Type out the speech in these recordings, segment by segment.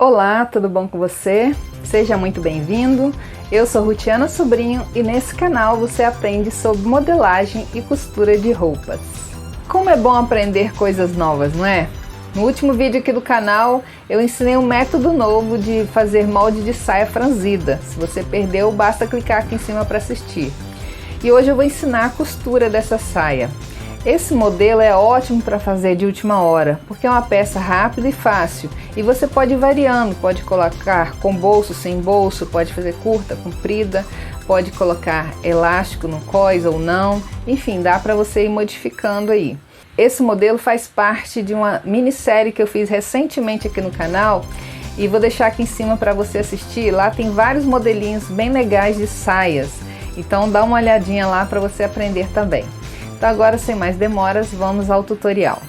Olá, tudo bom com você? Seja muito bem-vindo. Eu sou Rutiana Sobrinho e nesse canal você aprende sobre modelagem e costura de roupas. Como é bom aprender coisas novas, não é? No último vídeo aqui do canal eu ensinei um método novo de fazer molde de saia franzida. Se você perdeu, basta clicar aqui em cima para assistir. E hoje eu vou ensinar a costura dessa saia. Esse modelo é ótimo para fazer de última hora, porque é uma peça rápida e fácil. E você pode ir variando, pode colocar com bolso, sem bolso, pode fazer curta, comprida, pode colocar elástico no cós ou não. Enfim, dá para você ir modificando aí. Esse modelo faz parte de uma minissérie que eu fiz recentemente aqui no canal e vou deixar aqui em cima para você assistir. Lá tem vários modelinhos bem legais de saias, então dá uma olhadinha lá para você aprender também. Então agora, sem mais demoras, vamos ao tutorial.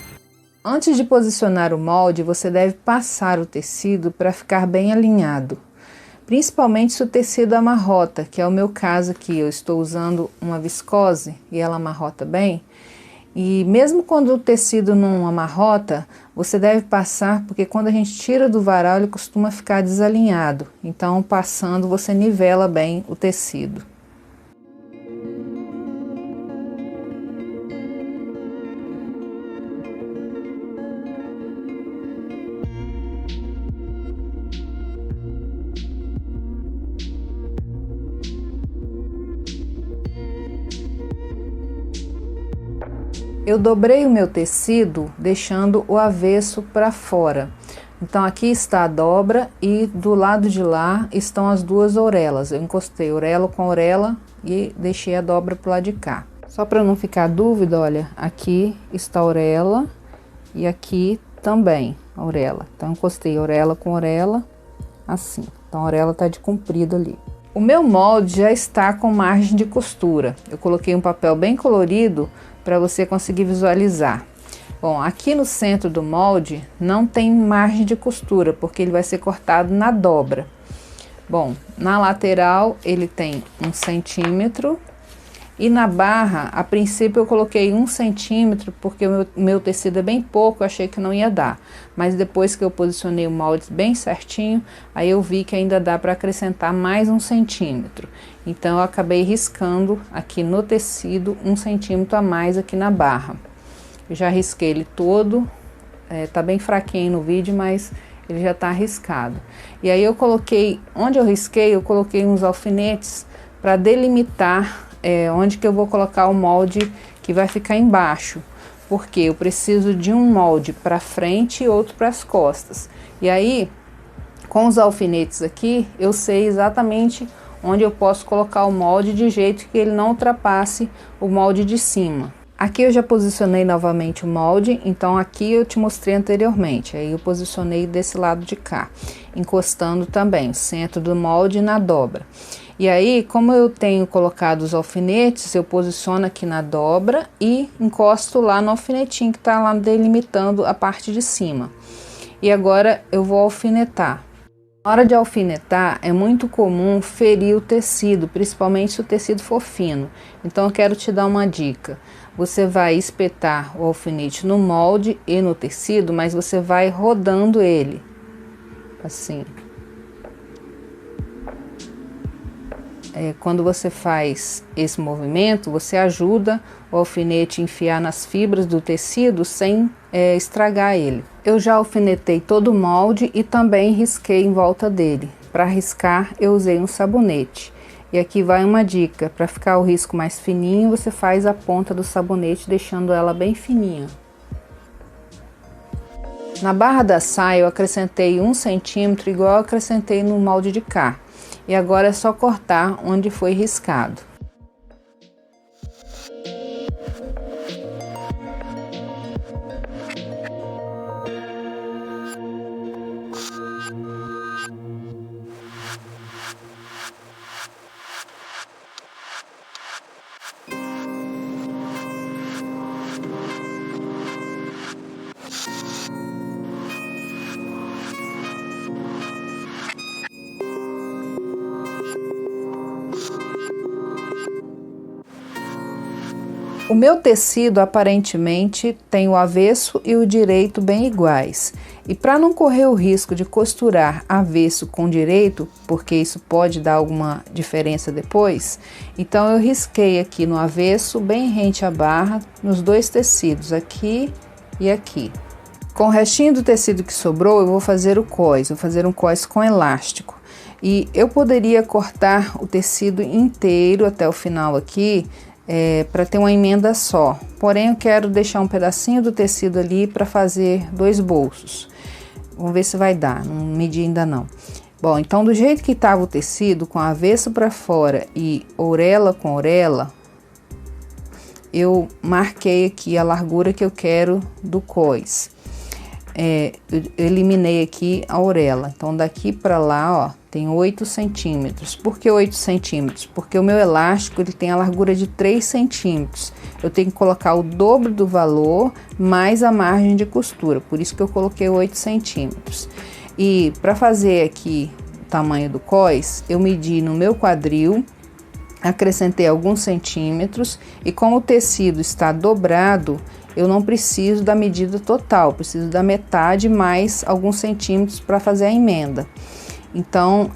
Antes de posicionar o molde, você deve passar o tecido para ficar bem alinhado. Principalmente se o tecido amarrota, que é o meu caso aqui. Eu estou usando uma viscose e ela amarrota bem. E mesmo quando o tecido não amarrota, você deve passar, porque quando a gente tira do varal ele costuma ficar desalinhado. Então passando você nivela bem o tecido. Eu dobrei o meu tecido deixando o avesso para fora. Então aqui está a dobra e do lado de lá estão as duas orelhas. Eu encostei orelha com orelha e deixei a dobra para o lado de cá. Só para não ficar dúvida, olha, aqui está a orelha e aqui também a orelha. Então encostei orelha com orelha assim. Então a orelha está de comprido ali. O meu molde já está com margem de costura. Eu coloquei um papel bem colorido para você conseguir visualizar. Bom, aqui no centro do molde não tem margem de costura, porque ele vai ser cortado na dobra. Bom, na lateral ele tem 1 centímetro e na barra, a princípio eu coloquei 1 centímetro, porque o meu tecido é bem pouco, eu achei que não ia dar. Mas depois que eu posicionei o molde bem certinho, aí eu vi que ainda dá para acrescentar mais 1 centímetro. Então eu acabei riscando aqui no tecido 1 centímetro a mais aqui na barra. Eu já risquei ele todo, tá bem fraquinho no vídeo, mas ele já tá riscado. E aí eu coloquei, onde eu risquei, eu coloquei uns alfinetes para delimitar onde que eu vou colocar o molde que vai ficar embaixo. Porque eu preciso de um molde para frente e outro para as costas. E aí, com os alfinetes aqui, eu sei exatamente onde eu posso colocar o molde de jeito que ele não ultrapasse o molde de cima. Aqui eu já posicionei novamente o molde, então aqui eu te mostrei anteriormente. Aí eu posicionei desse lado de cá, encostando também o centro do molde na dobra. E aí, como eu tenho colocado os alfinetes, eu posiciono aqui na dobra e encosto lá no alfinetinho que tá lá delimitando a parte de cima. E agora eu vou alfinetar. Na hora de alfinetar, é muito comum ferir o tecido, principalmente se o tecido for fino. Então eu quero te dar uma dica. Você vai espetar o alfinete no molde e no tecido, mas você vai rodando ele, assim. Quando você faz esse movimento, você ajuda o alfinete a enfiar nas fibras do tecido sem estragar ele. Eu já alfinetei todo o molde e também risquei em volta dele. Para riscar, eu usei um sabonete. E aqui vai uma dica: para ficar o risco mais fininho, você faz a ponta do sabonete deixando ela bem fininha. Na barra da saia eu acrescentei 1 centímetro, igual eu acrescentei no molde de cá. E agora é só cortar onde foi riscado. O meu tecido aparentemente tem o avesso e o direito bem iguais. E para não correr o risco de costurar avesso com direito, porque isso pode dar alguma diferença depois, então eu risquei aqui no avesso, bem rente à barra, nos dois tecidos, aqui e aqui. Com o restinho do tecido que sobrou, eu vou fazer o cós, vou fazer um cós com elástico. E eu poderia cortar o tecido inteiro até o final aqui, para ter uma emenda só. Porém, eu quero deixar um pedacinho do tecido ali para fazer dois bolsos. Vamos ver se vai dar, não medi ainda não. Bom, então do jeito que estava o tecido, com avesso para fora e orelha com orelha, eu marquei aqui a largura que eu quero do cós. Eu eliminei aqui a orelha, então daqui para lá, ó, tem 8 centímetros. Por que 8 centímetros? Porque o meu elástico ele tem a largura de 3 centímetros. Eu tenho que colocar o dobro do valor mais a margem de costura, por isso que eu coloquei 8 centímetros. E para fazer aqui o tamanho do cós, eu medi no meu quadril, acrescentei alguns centímetros e como o tecido está dobrado, eu não preciso da medida total, preciso da metade mais alguns centímetros para fazer a emenda. Então,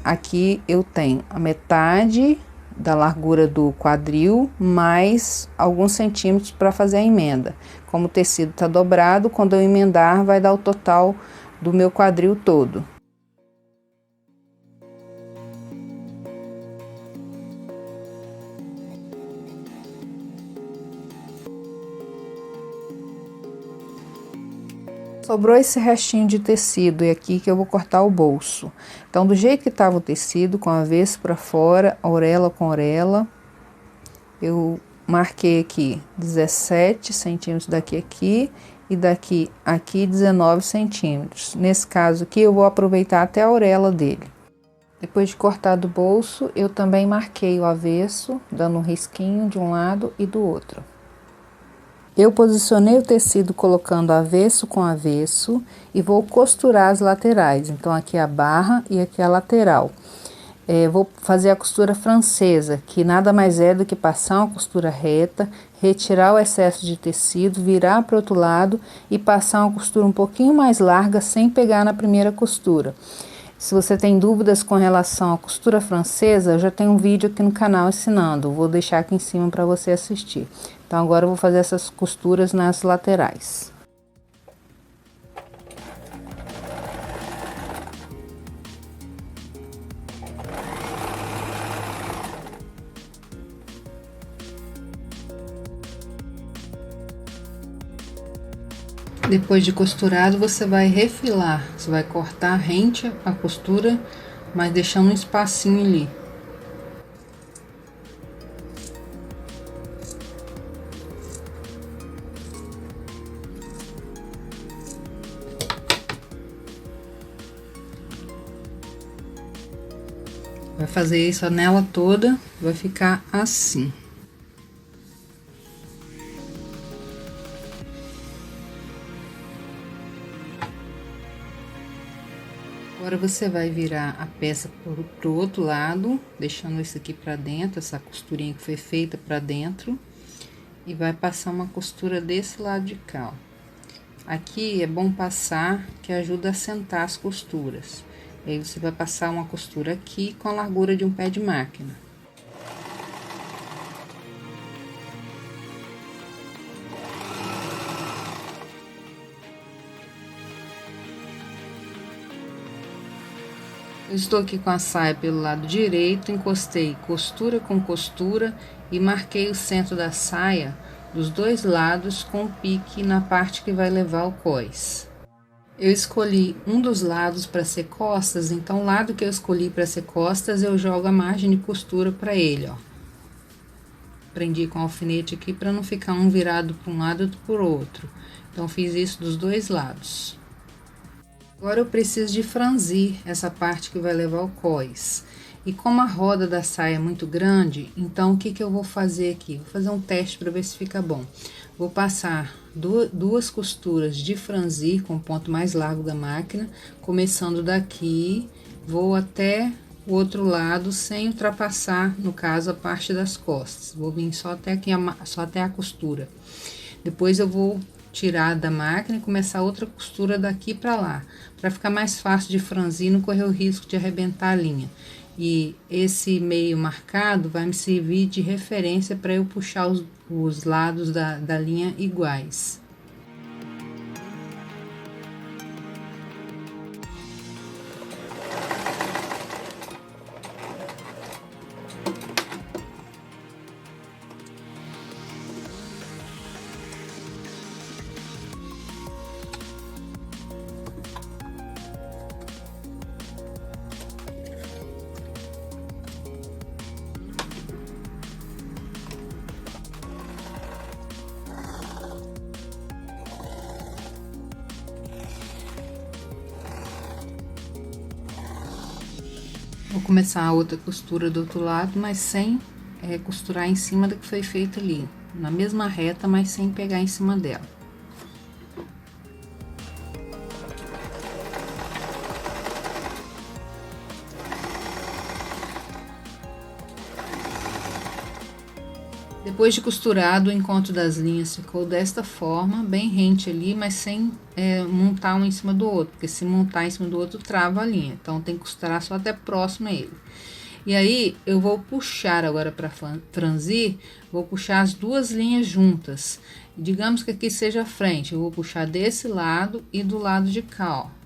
aqui eu tenho a metade da largura do quadril mais alguns centímetros para fazer a emenda. Como o tecido está dobrado, quando eu emendar vai dar o total do meu quadril todo. Sobrou esse restinho de tecido e aqui que eu vou cortar o bolso. Então, do jeito que estava o tecido, com avesso para fora, orelha com orelha, eu marquei aqui 17 centímetros daqui aqui e daqui aqui 19 centímetros. Nesse caso aqui, eu vou aproveitar até a orelha dele. Depois de cortar do bolso, eu também marquei o avesso, dando um risquinho de um lado e do outro. Eu posicionei o tecido colocando avesso com avesso e vou costurar as laterais. Então, aqui a barra e aqui a lateral. Vou fazer a costura francesa, que nada mais é do que passar uma costura reta, retirar o excesso de tecido, virar para o outro lado e passar uma costura um pouquinho mais larga sem pegar na primeira costura. Se você tem dúvidas com relação à costura francesa, eu já tenho um vídeo aqui no canal ensinando, vou deixar aqui em cima para você assistir. Então, agora eu vou fazer essas costuras nas laterais. Depois de costurado, você vai refilar, você vai cortar rente a costura, mas deixando um espacinho ali. Vai fazer isso nela toda, vai ficar assim. Agora você vai virar a peça pro outro lado, deixando isso aqui pra dentro, essa costurinha que foi feita pra dentro, e vai passar uma costura desse lado de cá, ó. Aqui é bom passar, que ajuda a assentar as costuras. E aí você vai passar uma costura aqui com a largura de um pé de máquina. Eu estou aqui com a saia pelo lado direito, encostei costura com costura e marquei o centro da saia dos dois lados com pique na parte que vai levar o cós. Eu escolhi um dos lados para ser costas, então o lado que eu escolhi para ser costas, eu jogo a margem de costura para ele, ó. Prendi com alfinete aqui para não ficar um virado para um lado e outro para o outro. Então, fiz isso dos dois lados. Agora, eu preciso de franzir essa parte que vai levar o cós. E como a roda da saia é muito grande, então, o que que eu vou fazer aqui? Vou fazer um teste para ver se fica bom. Vou passar duas costuras de franzir com o ponto mais largo da máquina, começando daqui, vou até o outro lado sem ultrapassar, no caso, a parte das costas. Vou vir só até aqui, só até a costura. Depois eu vou tirar da máquina e começar outra costura daqui para lá, para ficar mais fácil de franzir e não correr o risco de arrebentar a linha. E esse meio marcado vai me servir de referência para eu puxar os lados da linha iguais. Vou começar a outra costura do outro lado, mas sem costurar em cima do que foi feito ali. Na mesma reta, mas sem pegar em cima dela. Depois de costurado, o encontro das linhas ficou desta forma, bem rente ali, mas sem montar um em cima do outro, porque se montar em cima do outro, trava a linha. Então, tem que costurar só até próximo a ele. E aí, eu vou puxar agora para franzir, vou puxar as duas linhas juntas. Digamos que aqui seja a frente, eu vou puxar desse lado e do lado de cá, ó.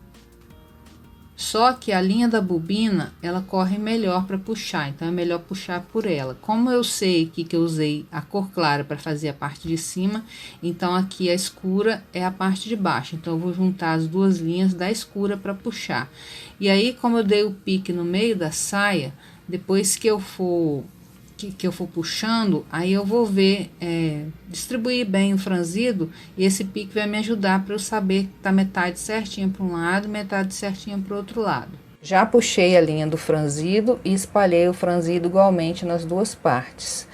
Só que a linha da bobina, ela corre melhor para puxar, então é melhor puxar por ela. Como eu sei aqui que eu usei a cor clara para fazer a parte de cima, então aqui a escura é a parte de baixo. Então eu vou juntar as duas linhas da escura para puxar. E aí, como eu dei o pique no meio da saia, depois que eu for puxando, aí eu vou ver, distribuir bem o franzido, e esse pique vai me ajudar para eu saber que tá metade certinha para um lado, metade certinha para o outro lado. Já puxei a linha do franzido e espalhei o franzido igualmente nas duas partes.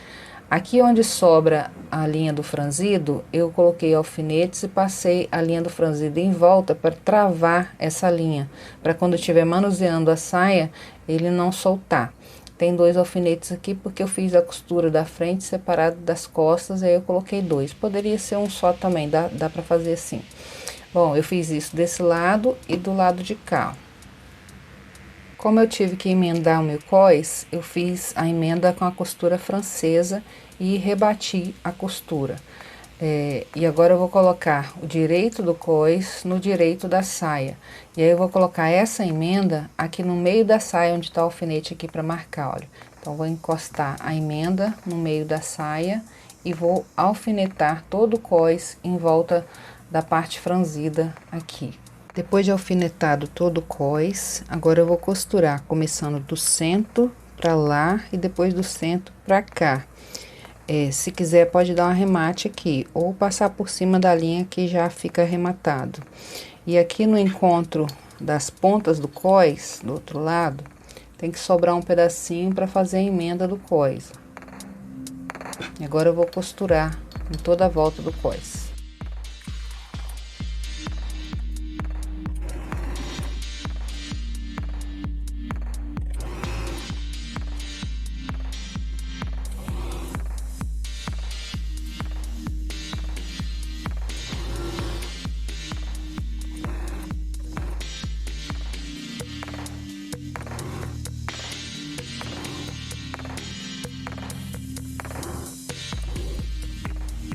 Aqui onde sobra a linha do franzido, eu coloquei alfinetes e passei a linha do franzido em volta para travar essa linha, para quando eu estiver manuseando a saia, ele não soltar. Tem dois alfinetes aqui porque eu fiz a costura da frente separado das costas, aí eu coloquei dois. Poderia ser um só também, dá pra fazer assim. Bom, eu fiz isso desse lado e do lado de cá. Como eu tive que emendar o meu cós, eu fiz a emenda com a costura francesa e rebati a costura. E agora eu vou colocar o direito do cós no direito da saia. E aí eu vou colocar essa emenda aqui no meio da saia, onde tá o alfinete aqui para marcar, olha. Então, vou encostar a emenda no meio da saia e vou alfinetar todo o cós em volta da parte franzida aqui. Depois de alfinetado todo o cós, agora eu vou costurar, começando do centro para lá e depois do centro para cá. Se quiser, pode dar um arremate aqui, ou passar por cima da linha que já fica arrematado. E aqui no encontro das pontas do cós, do outro lado, tem que sobrar um pedacinho para fazer a emenda do cós. E agora eu vou costurar em toda a volta do cós.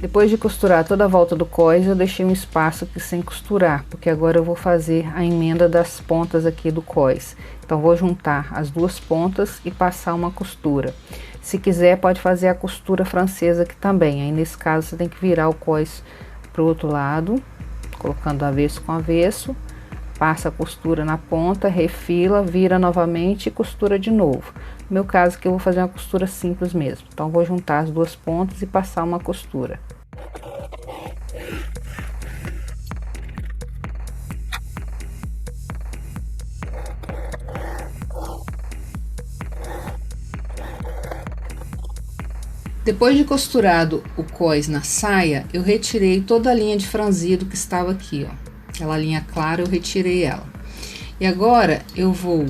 Depois de costurar toda a volta do cós, eu deixei um espaço aqui sem costurar, porque agora eu vou fazer a emenda das pontas aqui do cós. Então, vou juntar as duas pontas e passar uma costura. Se quiser, pode fazer a costura francesa aqui também. Aí, nesse caso, você tem que virar o cós pro outro lado, colocando avesso com avesso. Passa a costura na ponta, refila, vira novamente e costura de novo. No meu caso aqui eu vou fazer uma costura simples mesmo. Então, vou juntar as duas pontas e passar uma costura. Depois de costurado o cós na saia, eu retirei toda a linha de franzido que estava aqui, ó. Aquela linha clara, eu retirei ela. E agora, eu vou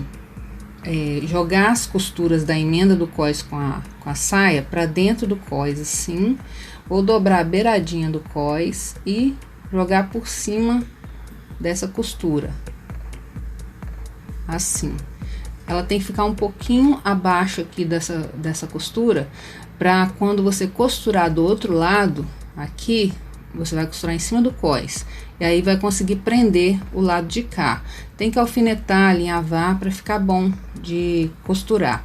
jogar as costuras da emenda do cós com a saia para dentro do cós, assim, ou dobrar a beiradinha do cós e jogar por cima dessa costura, assim. Ela tem que ficar um pouquinho abaixo aqui dessa costura, para quando você costurar do outro lado, aqui, você vai costurar em cima do cós, e aí vai conseguir prender o lado de cá. Tem que alfinetar, alinhavar para ficar bom de costurar.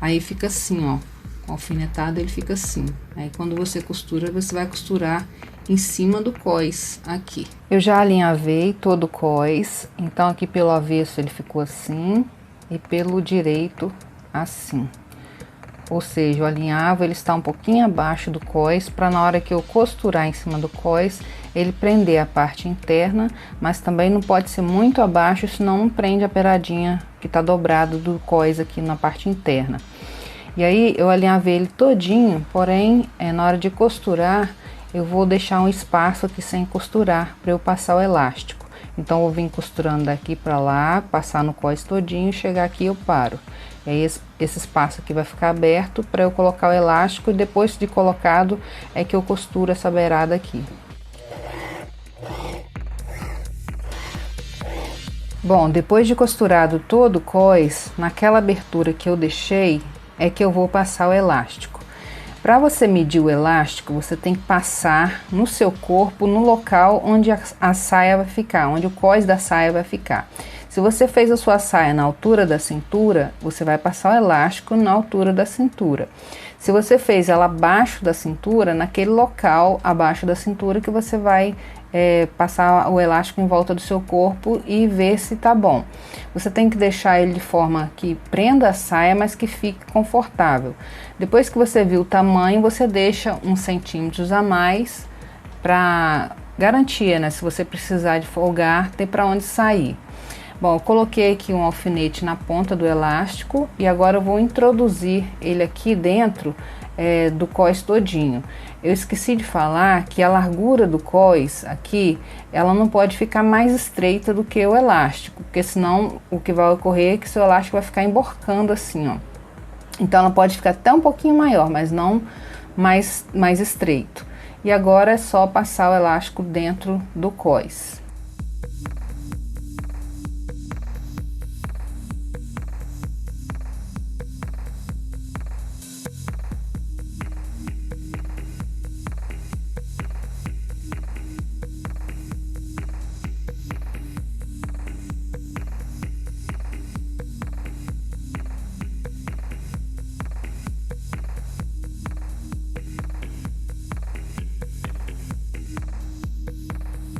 Aí fica assim, ó, com alfinetado ele fica assim. Aí quando você costura, você vai costurar em cima do cós aqui. Eu já alinhavei todo o cós, então aqui pelo avesso ele ficou assim e pelo direito assim. Ou seja, o alinhavo ele está um pouquinho abaixo do cós, para na hora que eu costurar em cima do cós, ele prender a parte interna, mas também não pode ser muito abaixo, senão não prende a beiradinha que está dobrado do cós aqui na parte interna. E aí eu alinhavei ele todinho, porém, na hora de costurar, eu vou deixar um espaço aqui sem costurar, para eu passar o elástico. Então, eu vou vir costurando daqui para lá, passar no cós todinho, chegar aqui eu paro. E aí, esse espaço aqui vai ficar aberto para eu colocar o elástico, e depois de colocado, é que eu costuro essa beirada aqui. Bom, depois de costurado todo o cós, naquela abertura que eu deixei, é que eu vou passar o elástico. Para você medir o elástico, você tem que passar no seu corpo, no local onde a saia vai ficar, onde o cós da saia vai ficar. Se você fez a sua saia na altura da cintura, você vai passar o elástico na altura da cintura. Se você fez ela abaixo da cintura, naquele local abaixo da cintura que você vai passar o elástico em volta do seu corpo e ver se tá bom. Você tem que deixar ele de forma que prenda a saia, mas que fique confortável. Depois que você viu o tamanho, você deixa uns centímetros a mais para garantia, né? Se você precisar de folgar, ter para onde sair. Bom, eu coloquei aqui um alfinete na ponta do elástico e agora eu vou introduzir ele aqui dentro do cós todinho. Eu esqueci de falar que a largura do cós aqui, ela não pode ficar mais estreita do que o elástico, porque senão o que vai ocorrer é que seu elástico vai ficar emborcando assim, ó. Então ela pode ficar até um pouquinho maior, mas não mais estreito. E agora é só passar o elástico dentro do cós.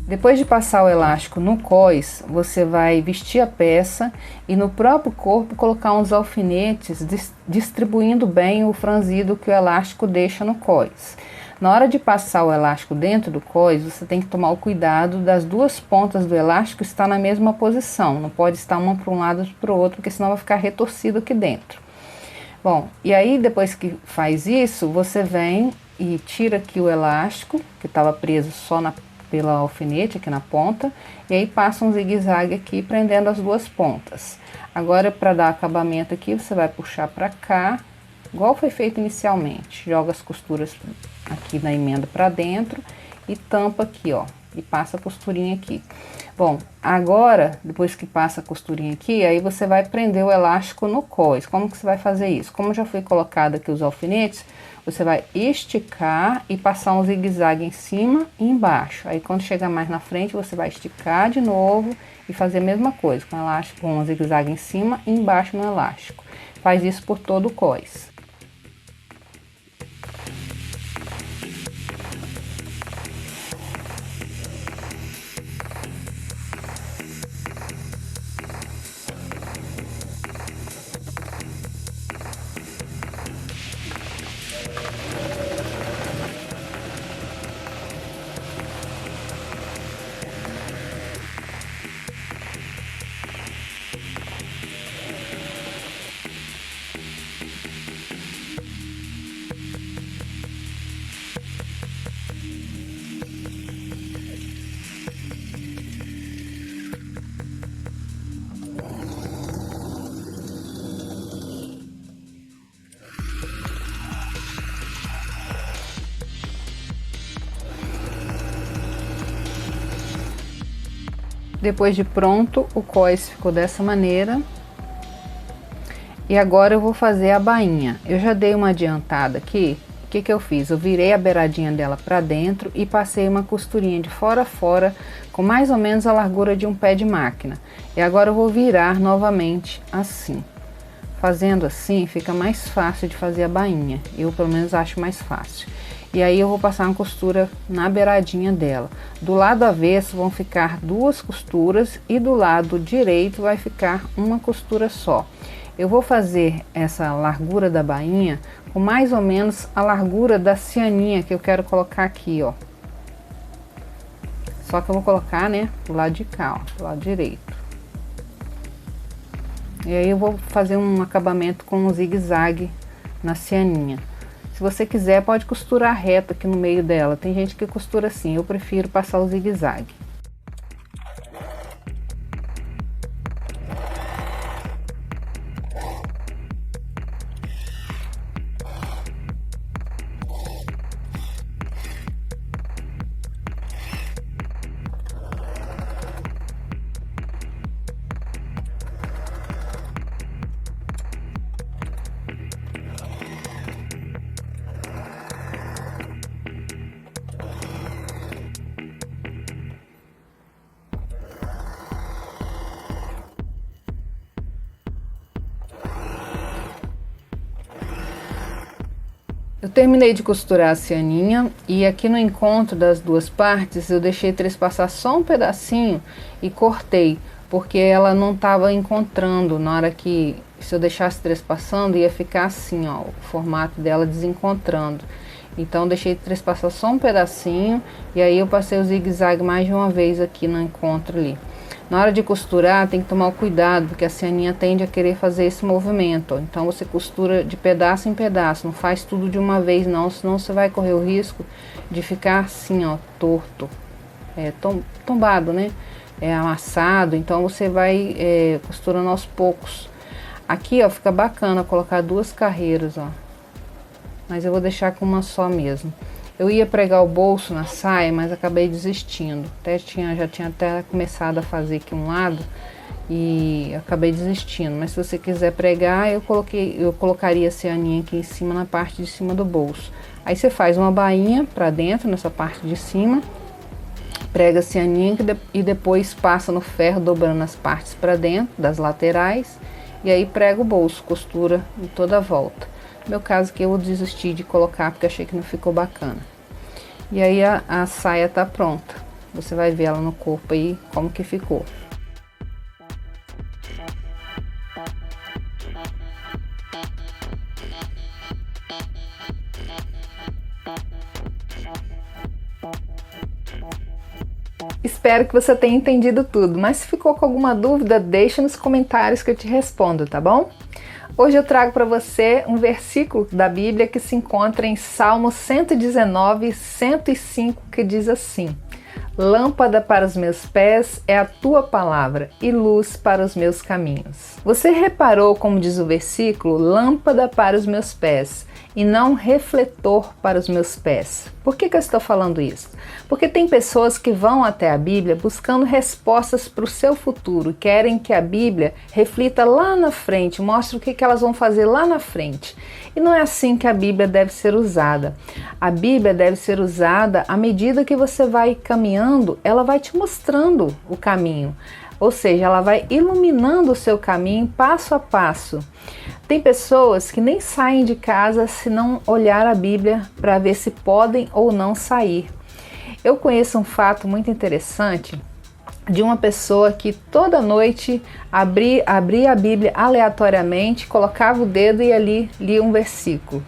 Depois de passar o elástico no cós, você vai vestir a peça e no próprio corpo colocar uns alfinetes, distribuindo bem o franzido que o elástico deixa no cós. Na hora de passar o elástico dentro do cós, você tem que tomar o cuidado das duas pontas do elástico estar na mesma posição. Não pode estar uma para um lado e para o outro, porque senão vai ficar retorcido aqui dentro. Bom, e aí depois que faz isso, você vem e tira aqui o elástico, que estava preso só pela alfinete aqui na ponta, e aí passa um zigue-zague aqui prendendo as duas pontas. Agora, para dar acabamento aqui, você vai puxar para cá, igual foi feito inicialmente. Joga as costuras aqui na emenda para dentro e tampa aqui, ó, e passa a costurinha aqui. Bom, agora, depois que passa a costurinha aqui, aí você vai prender o elástico no cós. Como que você vai fazer isso? Como já foi colocado aqui os alfinetes, você vai esticar e passar um zigue-zague em cima e embaixo. Aí quando chegar mais na frente, você vai esticar de novo e fazer a mesma coisa, com o elástico, com um zigue-zague em cima e embaixo no elástico. Faz isso por todo o cós. Depois de pronto, o cós ficou dessa maneira. E agora eu vou fazer a bainha. Eu já dei uma adiantada aqui. O que eu fiz? Eu virei a beiradinha dela para dentro e passei uma costurinha de fora a fora com mais ou menos a largura de um pé de máquina. E agora eu vou virar novamente assim. Fazendo assim fica mais fácil de fazer a bainha. Eu pelo menos acho mais fácil. E aí eu vou passar uma costura na beiradinha dela. Do lado avesso vão ficar 2 costuras e do lado direito vai ficar uma costura só. Eu vou fazer essa largura da bainha com mais ou menos a largura da cianinha que eu quero colocar aqui, ó. Só que eu vou colocar, né, do lado de cá, ó, do lado direito. E aí eu vou fazer um acabamento com um zigue-zague na cianinha. Se você quiser, pode costurar reto aqui no meio dela. Tem gente que costura assim, eu prefiro passar o zigue-zague. Eu terminei de costurar a cianinha e aqui no encontro das 2 partes eu deixei trespassar só um pedacinho e cortei, porque ela não estava encontrando. Na hora que, se eu deixasse trespassando, ia ficar assim, ó, o formato dela desencontrando. Então deixei trespassar só um pedacinho e aí eu passei o zigue-zague mais de uma vez aqui no encontro ali. Na hora de costurar tem que tomar cuidado, porque a cianinha tende a querer fazer esse movimento, ó. Então você costura de pedaço em pedaço, não faz tudo de uma vez não, senão você vai correr o risco de ficar assim, ó, torto, tombado, né? Amassado. Então você vai costurando aos poucos. Aqui, ó, fica bacana colocar 2 carreiras, ó, mas eu vou deixar com uma só mesmo. Eu ia pregar o bolso na saia, mas acabei desistindo. Já tinha até começado a fazer aqui um lado e acabei desistindo. Mas se você quiser pregar, eu colocaria a cianinha aqui em cima, na parte de cima do bolso. Aí você faz uma bainha para dentro, nessa parte de cima, prega a cianinha e depois passa no ferro, dobrando as partes para dentro, das laterais. E aí prega o bolso, costura em toda a volta. No meu caso aqui eu vou desistir de colocar porque achei que não ficou bacana. E aí a saia tá pronta. Você vai ver ela no corpo aí como que ficou. Espero que você tenha entendido tudo, mas se ficou com alguma dúvida, deixa nos comentários que eu te respondo, tá bom? Hoje eu trago para você um versículo da Bíblia que se encontra em Salmo 119, 105, que diz assim: Lâmpada para os meus pés é a tua palavra e luz para os meus caminhos. Você reparou como diz o versículo, lâmpada para os meus pés e não refletor para os meus pés? Por que eu estou falando isso? Porque tem pessoas que vão até a Bíblia buscando respostas para o seu futuro, querem que a Bíblia reflita lá na frente, mostre o que elas vão fazer lá na frente. E não é assim que a Bíblia deve ser usada. A Bíblia deve ser usada à medida que você vai caminhando, ela vai te mostrando o caminho. Ou seja, ela vai iluminando o seu caminho passo a passo. Tem pessoas que nem saem de casa se não olhar a Bíblia para ver se podem ou não sair. Eu conheço um fato muito interessante de uma pessoa que toda noite abria a Bíblia aleatoriamente, colocava o dedo e ali lia um versículo.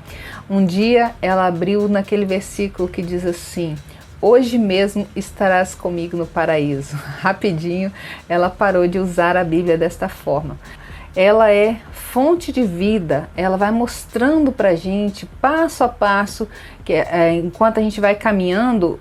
Um dia ela abriu naquele versículo que diz assim: hoje mesmo estarás comigo no paraíso. Rapidinho ela parou de usar a Bíblia desta forma. Ela é fonte de vida, ela vai mostrando pra gente passo a passo, enquanto a gente vai caminhando,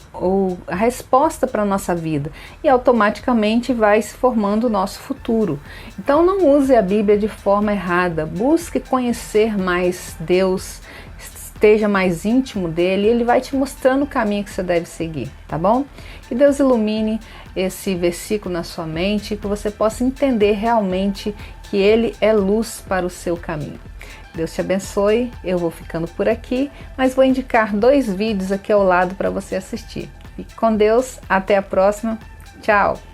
a resposta para a nossa vida, e automaticamente vai se formando o nosso futuro. Então não use a Bíblia de forma errada, busque conhecer mais Deus, esteja mais íntimo dele, ele vai te mostrando o caminho que você deve seguir, tá bom? Que Deus ilumine esse versículo na sua mente, que você possa entender realmente que ele é luz para o seu caminho. Deus te abençoe, eu vou ficando por aqui, mas vou indicar 2 vídeos aqui ao lado para você assistir. Fique com Deus, até a próxima, tchau!